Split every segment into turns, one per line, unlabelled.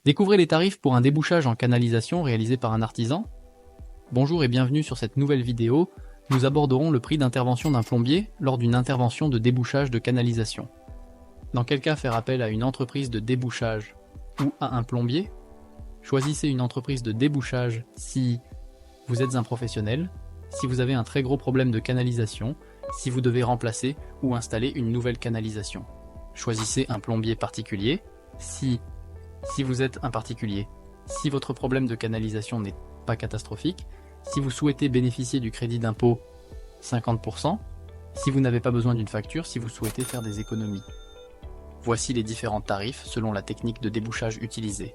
Découvrez les tarifs pour un débouchage en canalisation réalisé par un artisan. Bonjour et bienvenue sur cette nouvelle vidéo. Nous aborderons le prix d'intervention d'un plombier lors d'une intervention de débouchage de canalisation. Dans quel cas faire appel à une entreprise de débouchage ou à un plombier? Choisissez une entreprise de débouchage si vous êtes un professionnel, si vous avez un très gros problème de canalisation, si vous devez remplacer ou installer une nouvelle canalisation. Choisissez un plombier particulier si vous êtes un particulier, si votre problème de canalisation n'est pas catastrophique, si vous souhaitez bénéficier du crédit d'impôt 50%, si vous n'avez pas besoin d'une facture, si vous souhaitez faire des économies. Voici les différents tarifs selon la technique de débouchage utilisée.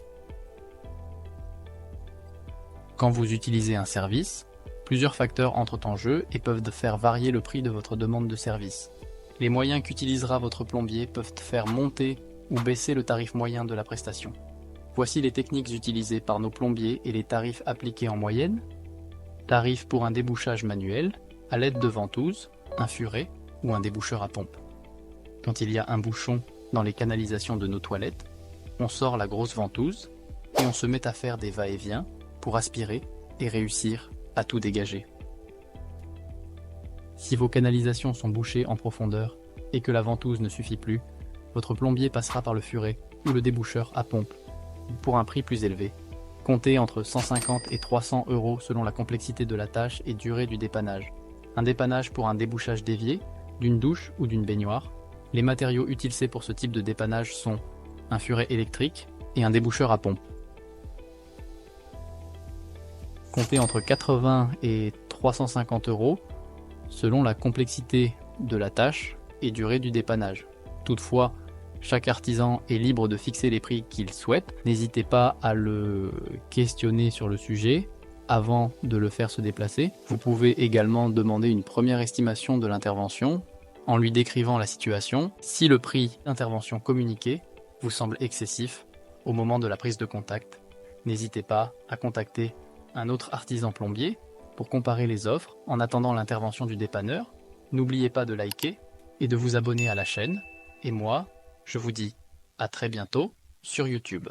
Quand vous utilisez un service, plusieurs facteurs entrent en jeu et peuvent faire varier le prix de votre demande de service. Les moyens qu'utilisera votre plombier peuvent faire monter ou baisser le tarif moyen de la prestation. Voici les techniques utilisées par nos plombiers et les tarifs appliqués en moyenne. Tarif pour un débouchage manuel, à l'aide de ventouses, un furet ou un déboucheur à pompe. Quand il y a un bouchon dans les canalisations de nos toilettes, on sort la grosse ventouse et on se met à faire des va-et-vient pour aspirer et réussir à tout dégager. Si vos canalisations sont bouchées en profondeur et que la ventouse ne suffit plus, votre plombier passera par le furet ou le déboucheur à pompe pour un prix plus élevé. Comptez entre 150 et 300 € selon la complexité de la tâche et durée du dépannage. Un dépannage pour un débouchage d'évier, d'une douche ou d'une baignoire. Les matériaux utilisés pour ce type de dépannage sont un furet électrique et un déboucheur à pompe. Comptez entre 80 et 350 € selon la complexité de la tâche et durée du dépannage. Toutefois, chaque artisan est libre de fixer les prix qu'il souhaite. N'hésitez pas à le questionner sur le sujet avant de le faire se déplacer. Vous pouvez également demander une première estimation de l'intervention en lui décrivant la situation. Si le prix d'intervention communiqué vous semble excessif au moment de la prise de contact, n'hésitez pas à contacter un autre artisan plombier pour comparer les offres en attendant l'intervention du dépanneur. N'oubliez pas de liker et de vous abonner à la chaîne. Et moi, je vous dis à très bientôt sur YouTube.